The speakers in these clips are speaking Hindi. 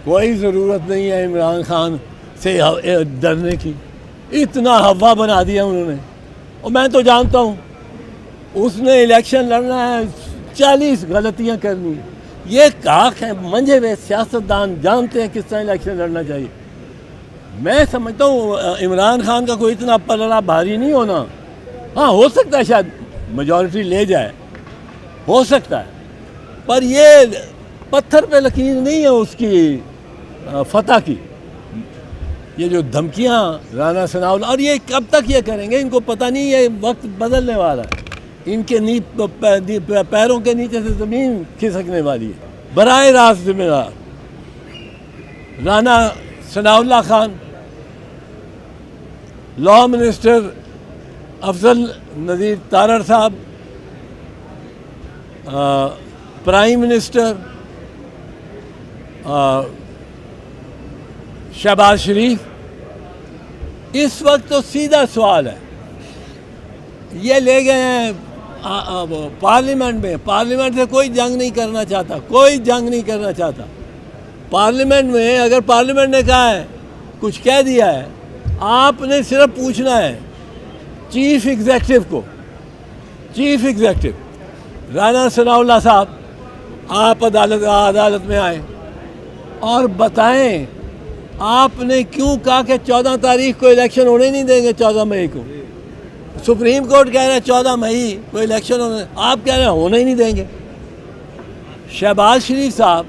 कोई ज़रूरत नहीं है इमरान खान से डरने की। इतना हवा बना दिया उन्होंने। और मैं तो जानता हूँ उसने इलेक्शन लड़ना है, 40 गलतियाँ करनी है। ये काक है, मंझे हुए सियासतदान जानते हैं किस तरह इलेक्शन लड़ना चाहिए। मैं समझता हूँ इमरान खान का कोई इतना पलड़ा भारी नहीं होना। हाँ, हो सकता है शायद मेजॉरिटी ले जाए, हो सकता है, पर ये पत्थर पे लकीर नहीं है उसकी फतह की। ये जो धमकियाँ राना सनाउल्लाह, और ये कब तक ये करेंगे इनको पता नहीं, ये वक्त बदलने वाला है। इनके पैरों के नीचे से ज़मीन खिसकने वाली है। बराए रास्त जिम्मेदार राना सनाउल्लाह खान, लॉ मिनिस्टर अफजल नज़ीर तारड़ साहब, प्राइम मिनिस्टर शहबाज शरीफ। इस वक्त तो सीधा सवाल है, ये ले गए हैं पार्लियामेंट में। पार्लियामेंट से कोई जंग नहीं करना चाहता, कोई जंग नहीं करना चाहता। पार्लियामेंट में अगर पार्लियामेंट ने कहा है, कुछ कह दिया है, आपने सिर्फ पूछना है चीफ एग्जेक्टिव को। चीफ एग्जेक्टिव राना सनाउल्लाह साहब, आप अदालत में आए और बताएं आपने क्यों कहा कि 14 तारीख को इलेक्शन होने नहीं देंगे। 14 मई को सुप्रीम कोर्ट कह रहा है 14 मई को इलेक्शन होने, आप कह रहे हैं होने ही नहीं देंगे। शहबाज शरीफ साहब,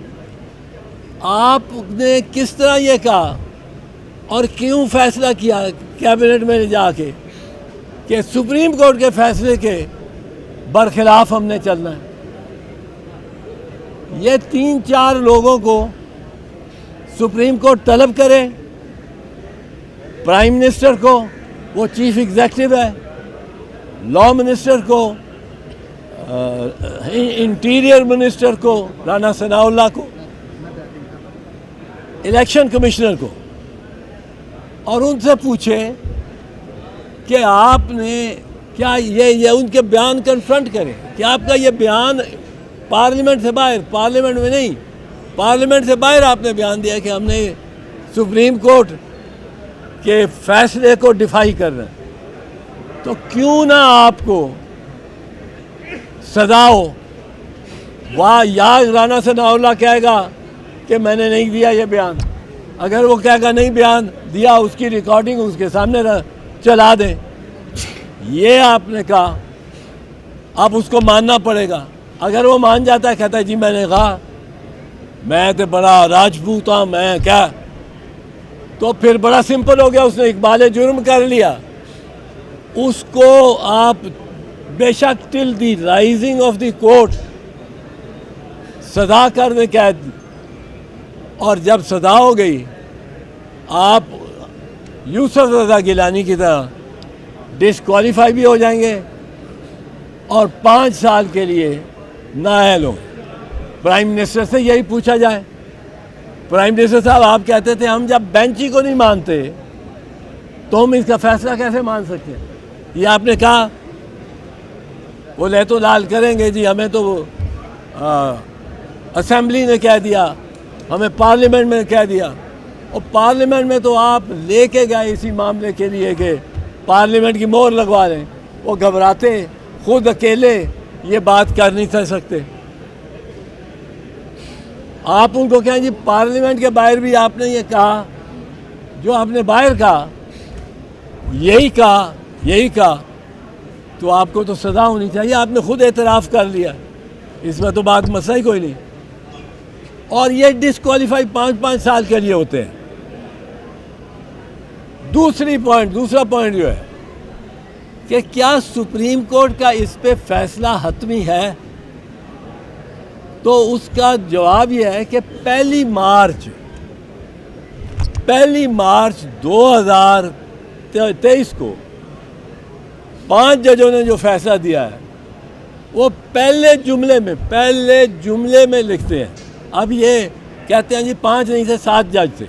आपने किस तरह ये कहा और क्यों फैसला किया कैबिनेट में जाके कि सुप्रीम कोर्ट के फैसले के बरखिलाफ हमने चलना है। ये 3-4 लोगों को सुप्रीम कोर्ट तलब करे, प्राइम मिनिस्टर को, वो चीफ एग्जेक्टिव है, लॉ मिनिस्टर को, इंटीरियर मिनिस्टर को राना सनाउल्लाह को, इलेक्शन कमिश्नर को, और उनसे पूछे कि आपने क्या ये उनके बयान कन्फ्रंट करें कि आपका ये बयान पार्लियामेंट से बाहर, पार्लियामेंट में नहीं, पार्लियामेंट से बाहर आपने बयान दिया कि हमने सुप्रीम कोर्ट के फैसले को डिफाई करना है। तो क्यों ना आपको सजा हो। वाह, यार राना सनाउल्लाह कहेगा कि मैंने नहीं दिया ये बयान, अगर वो कहेगा नहीं बयान दिया, उसकी रिकॉर्डिंग उसके सामने चला दें। ये आपने कहा, अब उसको मानना पड़ेगा। अगर वो मान जाता है, कहता है जी मैंने कहा, मैं तो बड़ा राजपूत हूँ, मैं क्या, तो फिर बड़ा सिंपल हो गया, उसने इकबाल जुर्म कर लिया। उसको आप बेशक till the rising of the court सजा कर दें कैद, और जब सजा हो गई आप यूसुफ रज़ा गिलानी की तरह डिस्क्वालीफाई भी हो जाएंगे और 5 साल के लिए नाअहल हो। प्राइम मिनिस्टर से यही पूछा जाए, प्राइम मिनिस्टर साहब आप कहते थे हम जब बेंच ही को नहीं मानते तो हम इसका फैसला कैसे मान सकते हैं। ये आपने कहा वो ले तो लाल करेंगे जी, हमें तो असेंबली ने कह दिया, हमें पार्लियामेंट में कह दिया, और पार्लियामेंट में तो आप लेके गए इसी मामले के लिए कि पार्लियामेंट की मोहर लगवा लें। वो घबराते, खुद अकेले ये बात कर नहीं कर सकते। आप उनको कहें जी पार्लियामेंट के बाहर भी आपने ये कहा, जो आपने बाहर कहा यही कहा, तो आपको तो सज़ा होनी चाहिए। आपने खुद एतराफ़ कर लिया, इसमें तो बात मसला ही कोई नहीं। और ये डिस्क्वालीफाई 5-5 साल के लिए होते हैं। दूसरा पॉइंट जो है कि क्या सुप्रीम कोर्ट का इस पे फैसला हतमी है, तो उसका जवाब यह है कि 1 मार्च 2023 को 5 जजों ने जो फैसला दिया है वो पहले जुमले में लिखते हैं। अब ये कहते हैं जी 5 नहीं थे, 7 जज थे,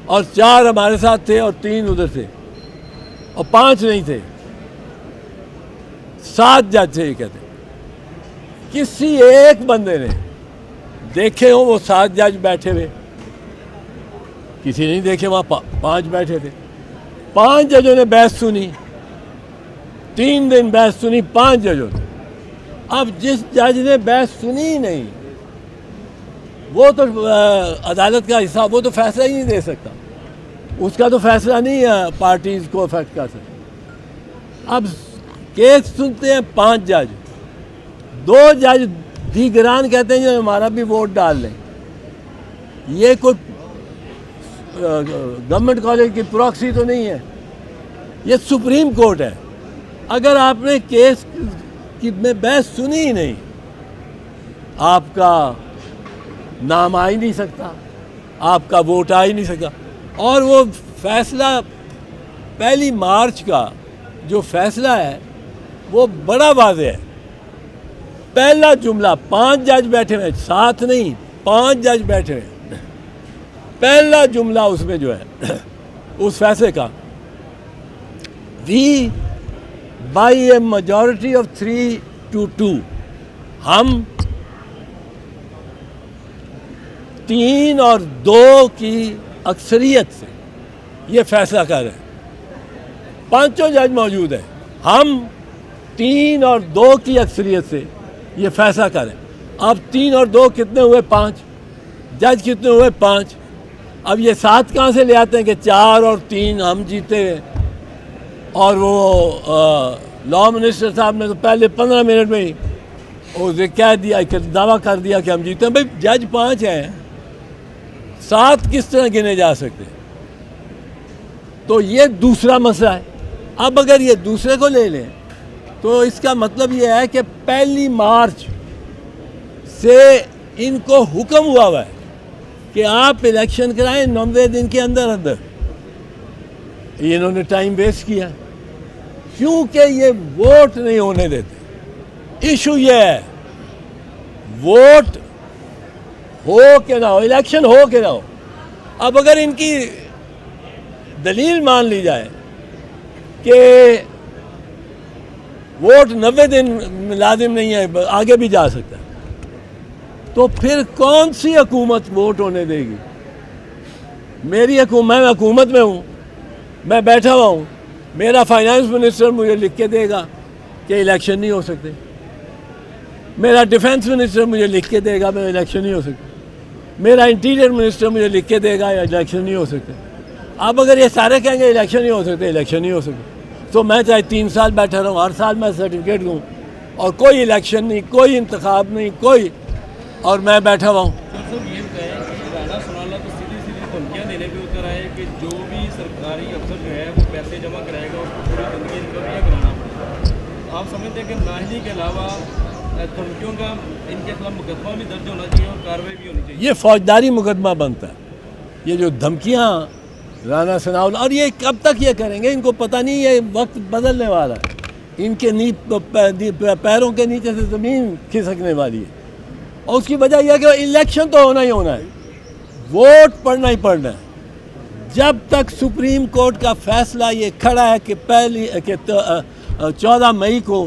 और 4 हमारे साथ थे और 3 उधर थे, और 5 नहीं थे, 7 जज थे। ये कहते किसी एक बंदे ने देखे हो वो 7 जज बैठे हुए, किसी ने नहीं देखे, वहाँ 5 बैठे थे। 5 जजों ने बहस सुनी, 3 दिन बहस सुनी 5 जजों ने। अब जिस जज ने बहस सुनी ही नहीं, वो तो अदालत का हिस्सा, वो तो फैसला ही नहीं दे सकता, उसका तो फैसला नहीं है पार्टीज को अफेक्ट कर सकता। अब केस सुनते हैं 5 जज, 2 जज दीगरान कहते हैं जो हमारा भी वोट डाल लें। ये कोई गवर्नमेंट कॉलेज की प्रॉक्सी तो नहीं है, ये सुप्रीम कोर्ट है। अगर आपने केस की में बहस सुनी ही नहीं, आपका नाम आ ही नहीं सकता, आपका वोट आ ही नहीं सकता। और वो फैसला 1 मार्च का जो फैसला है वो बड़ा वाज़ेह है। पहला जुमला, 5 जज बैठे हुए, 7 नहीं 5 जज बैठे हुए, पहला जुमला उसमें जो है उस फैसले का, we by a majority of 3 to 2, हम 3 और 2 की अक्सरियत से ये फैसला कर रहे हैं। 5 जज मौजूद हैं, हम 3 और 2 की अक्सरियत से ये फैसला करें। अब 3 और 2 कितने हुए? 5 जज कितने हुए? 5। अब ये 7 कहाँ से ले आते हैं कि 4 और 3 हम जीते। और वो लॉ मिनिस्टर साहब ने तो पहले 15 मिनट में ही उसे कह दिया, दावा कर दिया कि हम जीते हैं। भाई जज 5 हैं, 7 किस तरह गिने जा सकते? तो ये दूसरा मसला है। अब अगर ये दूसरे को ले लें तो इसका मतलब ये है कि 1 मार्च से इनको हुक्म हुआ है कि आप इलेक्शन कराएं 90 दिन के अंदर अंदर। इन्होंने टाइम वेस्ट किया क्योंकि ये वोट नहीं होने देते। इशू ये है, वोट हो के ना हो, इलेक्शन हो के ना हो। अब अगर इनकी दलील मान ली जाए कि वोट 90 दिन लाजिम नहीं है, आगे भी जा सकता है, तो फिर कौन सी हुकूमत वोट होने देगी? मेरी मैं हुकूमत में हूँ, मैं बैठा हुआ हूँ, मेरा फाइनेंस मिनिस्टर मुझे लिख के देगा कि इलेक्शन नहीं हो सकते, मेरा डिफेंस मिनिस्टर मुझे लिख के देगा मैं इलेक्शन नहीं हो सकते, मेरा इंटीरियर मिनिस्टर मुझे लिख के देगा इलेक्शन नहीं हो सकते। अब अगर ये सारे कहेंगे इलेक्शन नहीं हो सकते, इलेक्शन नहीं हो सकते, तो मैं चाहे 3 साल बैठा रहूँ, हर साल मैं सर्टिफिकेट दूँ और कोई इलेक्शन नहीं, कोई इंतखाब नहीं, कोई, और मैं बैठा हुआ हूँ। ये बताया कि राणा सनाउल्लाह तो सीधी धमकियाँ देने पे उतर आए कि जो भी सरकारी अफसर जो है वो पैसे जमा कराएगा उसको पूरी जिंदगी रिकवरियाँ कराना पड़ेगा। आप समझते हैं कि नाहली के अलावा धमकियों का इनके खिलाफ मुकदमा भी दर्ज होना चाहिए और कार्रवाई भी होनी चाहिए? ये फौजदारी मुकदमा बनता है। ये जो धमकियाँ राणा सनाउल्लाह, और ये कब तक ये करेंगे? इनको पता नहीं ये वक्त बदलने वाला है, इनके पैरों के नीचे से ज़मीन खिसकने वाली है। और उसकी वजह यह है कि इलेक्शन तो होना ही होना है, वोट पड़ना ही पड़ना है। जब तक सुप्रीम कोर्ट का फैसला ये खड़ा है कि 14 मई को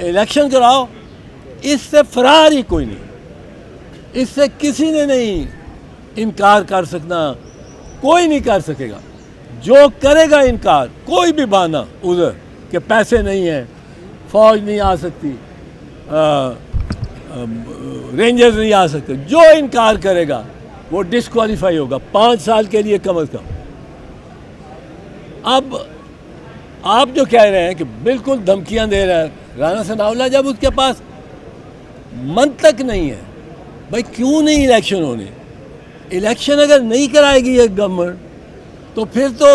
इलेक्शन कराओ, इससे फरार ही कोई नहीं, इससे किसी ने नहीं इनकार कर सकना, कोई नहीं कर सकेगा। जो करेगा इनकार, कोई भी बहाना उधर कि पैसे नहीं है, फौज नहीं आ सकती, रेंजर्स नहीं आ सकते, जो इनकार करेगा वो डिस्क्वालीफाई होगा 5 साल के लिए कम से कम। अब आप जो कह रहे हैं कि बिल्कुल धमकियां दे रहा है राणा सनाउल्लाह, जब उसके पास मंतक नहीं है, भाई क्यों नहीं इलेक्शन होने? इलेक्शन अगर नहीं कराएगी एक गवर्नमेंट तो फिर तो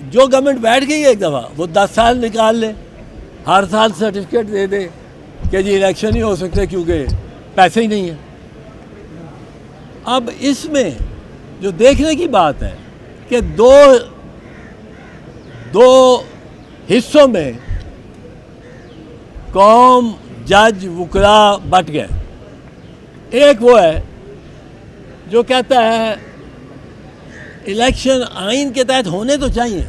जो गवर्नमेंट बैठ गई है एक दफ़ा वो 10 साल निकाल ले, हर साल सर्टिफिकेट दे दे कि जी इलेक्शन ही हो सकते क्योंकि पैसे ही नहीं है। अब इसमें जो देखने की बात है कि दो हिस्सों में कौम, जज, वकला बट गए। एक वो है जो कहता है इलेक्शन आइन के तहत होने तो चाहिए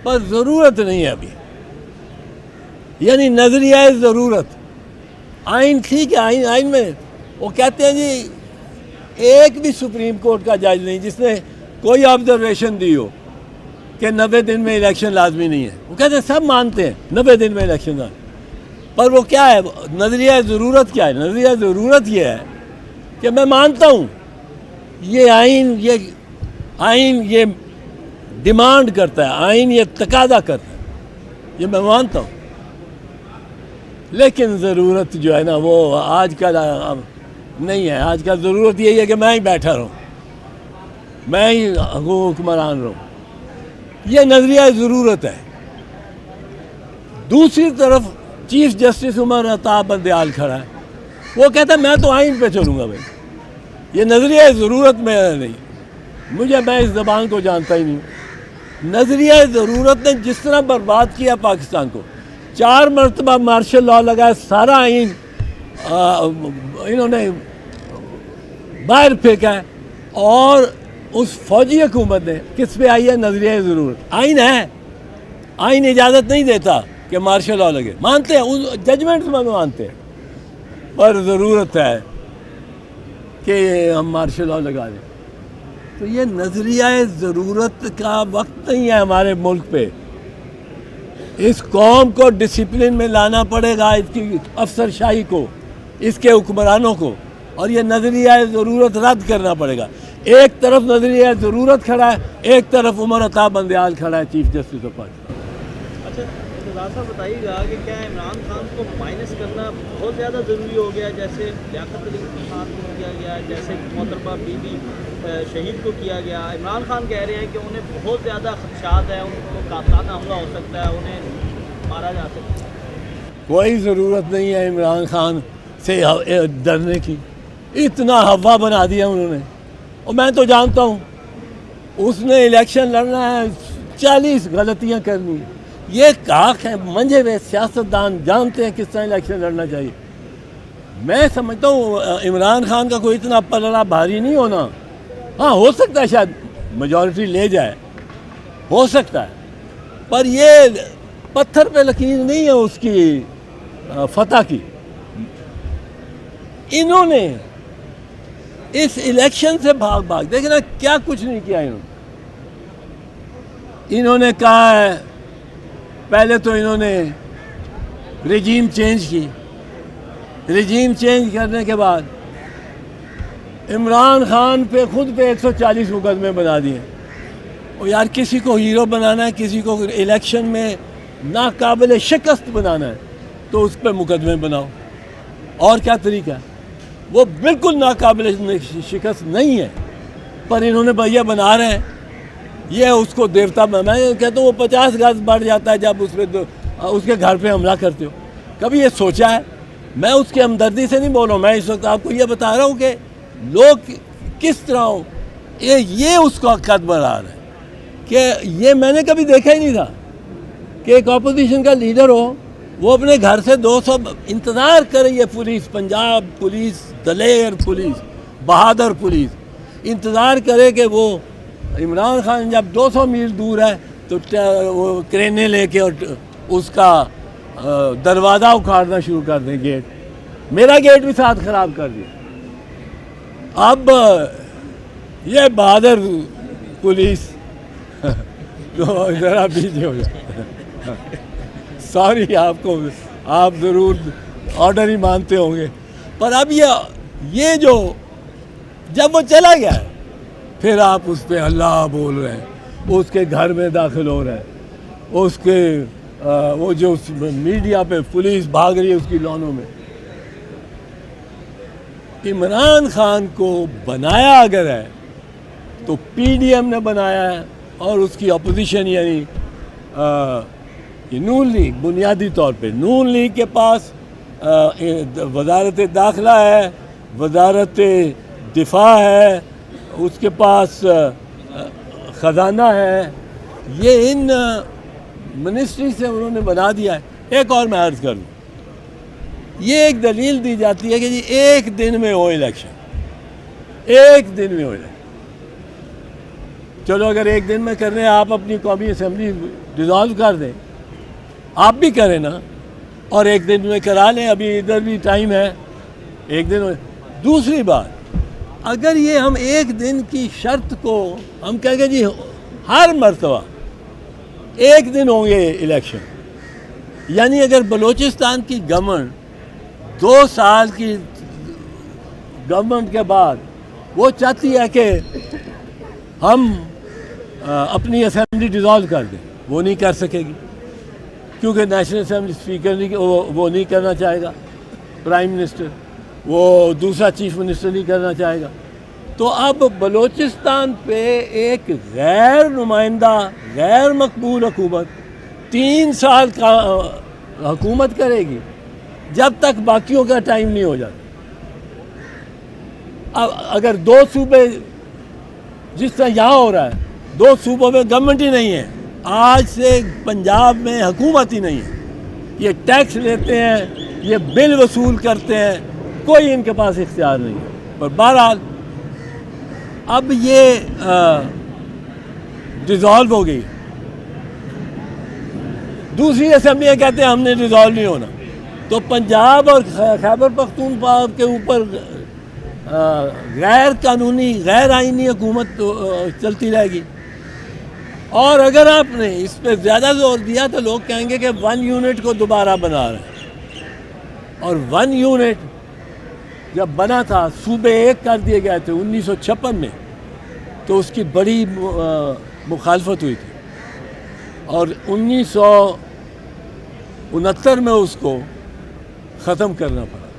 पर ज़रूरत नहीं है अभी, यानी नजरिया ज़रूरत। आइन ठीक है, आइन में वो कहते हैं जी एक भी सुप्रीम कोर्ट का जज नहीं जिसने कोई ऑब्जर्वेशन दी हो कि 90 दिन में इलेक्शन लाजमी नहीं है। वो कहते हैं सब मानते हैं 90 दिन में इलेक्शन लाजमी, पर वो क्या है, नज़रिया ज़रूरत क्या है? नज़रिया ज़रूरत ये है कि मैं मानता हूँ ये आइन ये डिमांड करता है, आइन ये तकादा करता है, ये मैं मानता हूँ, लेकिन ज़रूरत जो है ना वो आजकल नहीं है। आजकल ज़रूरत यही है कि मैं ही बैठा रहूँ, मैं ही हुक्मरान रहूँ, ये नज़रिया ज़रूरत है। दूसरी तरफ चीफ जस्टिस उमर अता बंदयाल खड़ा है, वो कहता है मैं तो आइन पे चलूँगा भाई, ये नज़रिया ज़रूरत में नहीं। मैं इस ज़बान को जानता ही नहीं। नज़रिया ज़रूरत ने जिस तरह बर्बाद किया पाकिस्तान को, 4 मरतबा मार्शल लॉ लगाया, सारा आइन इन्होंने बाहर फेंका है, और उस फौजी हुकूमत ने किस पे आई है? नज़रिया ज़रूरत। आइन है, आइन इजाज़त नहीं देता कि मार्शल लॉ लगे, मानते हैं उस जजमेंट में मानते हैं, पर ज़रूरत है कि हम मार्शल लॉ लगा दें। तो ये नज़रिया ज़रूरत का वक्त नहीं है हमारे मुल्क पे। इस कौम को डिसिप्लिन में लाना पड़ेगा, इसकी अफसरशाही को, इसके हुक्मरानों को, और ये नज़रिया ज़रूरत रद्द करना पड़ेगा। एक तरफ नज़रिया ज़रूरत खड़ा है, एक तरफ उमर अता बंदयाल खड़ा है चीफ जस्टिस ऑफ पाकिस्तान। अच्छा इंतज़ार साहब बताइएगा कि क्या इमरान खान को माइनस करना बहुत ज़्यादा ज़रूरी हो गया, जैसे लियाकत अली खान को किया गया, जैसे मोहतरमा बीबी शहीद को किया गया। इमरान खान कह रहे हैं कि उन्हें बहुत ज़्यादा खदशात है, उनको कातलाना हमला हो सकता है, उन्हें मारा जा सकता है। कोई ज़रूरत नहीं है इमरान खान से डरने की, इतना हवा बना दिया उन्होंने। और मैं तो जानता हूँ उसने इलेक्शन लड़ना है, 40 गलतियाँ करनी है। ये काक है, मंझे हुए सियासतदान जानते हैं किस तरह इलेक्शन लड़ना चाहिए। मैं समझता हूँ इमरान खान का कोई इतना पलड़ा भारी नहीं होना। हाँ, हो सकता है शायद मेजॉरिटी ले जाए, हो सकता है, पर ये पत्थर पे लकीर नहीं है उसकी फतह की। इन्होंने इस इलेक्शन से भाग देखना क्या कुछ नहीं किया इन्होंने कहा है, पहले तो इन्होंने रिजीम चेंज की, रिजीम चेंज करने के बाद इमरान खान पे खुद पे 140 मुकदमे बना दिए। और यार किसी को हीरो बनाना है, किसी को इलेक्शन में नाकाबिल शिकस्त बनाना है तो उस पर मुकदमे बनाओ, और क्या तरीका है? वो बिल्कुल नाकाबिल शिकस्त नहीं है, पर इन्होंने भैया बना रहे हैं। ये उसको देवता, मैं कहता हूँ वो 50 गज बढ़ जाता है जब उसके घर पे हमला करते हो। कभी ये सोचा है? मैं उसकी हमदर्दी से नहीं बोल रहा हूँ, मैं इस वक्त आपको ये बता रहा हूँ कि लोग किस तरह हो, ये उसका कद बढ़ा रहे हैं कि ये मैंने कभी देखा ही नहीं था कि एक ऑपोजिशन का लीडर हो, वो अपने घर से 200 इंतज़ार करे, ये पुलिस, पंजाब पुलिस, दलेर पुलिस, बहादुर पुलिस इंतज़ार करे कि वो इमरान खान जब 200 मील दूर है तो वो क्रेनें लेके और उसका दरवाज़ा उखाड़ना शुरू कर दें, गेट, मेरा गेट भी साथ ख़राब कर दिया। अब ये बहादुर पुलिस तो ज़रा पीछे हो जाए, सॉरी आपको, आप ज़रूर ऑर्डर ही मानते होंगे, पर अब ये जो जब वो चला गया है फिर आप उस पर अल्लाह बोल रहे हैं, उसके घर में दाखिल हो रहे हैं, उसके वो जो मीडिया पे पुलिस भाग रही है उसकी लॉनों में। इमरान खान को बनाया अगर है तो पीडीएम ने बनाया है, और उसकी अपोजिशन यानी नून लीग, बुनियादी तौर पे नून लीग के पास वजारत दाखिला है, वजारत दिफा है, उसके पास ख़जाना है, ये इन मिनिस्ट्री से उन्होंने बना दिया है। एक और मैं अर्ज़ करूँ, ये एक दलील दी जाती है कि जी एक दिन में हो इलेक्शन, एक दिन में हो इलेक्शन। चलो अगर एक दिन में करने आप अपनी कौमी असम्बली डिज़ोल्व कर दें, आप भी करें ना, और एक दिन में करा लें, अभी इधर भी टाइम है, एक दिन में। दूसरी बात, अगर ये हम एक दिन की शर्त को हम कहेंगे जी हर मरतबा एक दिन होंगे इलेक्शन, यानी अगर बलूचिस्तान की गवर्नमेंट 2 साल की गवर्नमेंट के बाद वो चाहती है कि हम अपनी असेंबली डिज़ोल्व कर दें, वो नहीं कर सकेगी, क्योंकि नेशनल असेंबली स्पीकर नहीं, वो नहीं करना चाहेगा, प्राइम मिनिस्टर, वो दूसरा चीफ मिनिस्टर नहीं करना चाहेगा। तो अब बलूचिस्तान पे एक गैर नुमाइंदा गैर मकबूल हुकूमत 3 साल का हुकूमत करेगी जब तक बाकियों का टाइम नहीं हो जाता। अब अगर 2 सूबे जिस तरह यहाँ हो रहा है, 2 सूबों में गवर्नमेंट ही नहीं है, आज से पंजाब में हुकूमत ही नहीं है, ये टैक्स लेते हैं, ये बिल वसूल करते हैं, कोई इनके पास इख्तियार नहीं है। पर बहरहाल अब ये डिज़ोल्व हो गई, दूसरी असेंबलियाँ कहते हैं हमने डिज़ोल्व नहीं होना, तो पंजाब और खैबर पख्तूनख्वा के ऊपर गैर कानूनी गैर आइनी हुकूमत चलती रहेगी। और अगर आपने इस पर ज़्यादा जोर दिया तो लोग कहेंगे कि 1 यूनिट को दोबारा बना रहे हैं, और 1 यूनिट जब बना था, सूबे एक कर दिए गए थे 1956 में, तो उसकी बड़ी मुखालफत हुई थी और 1969 में उसको ख़त्म करना पड़ा।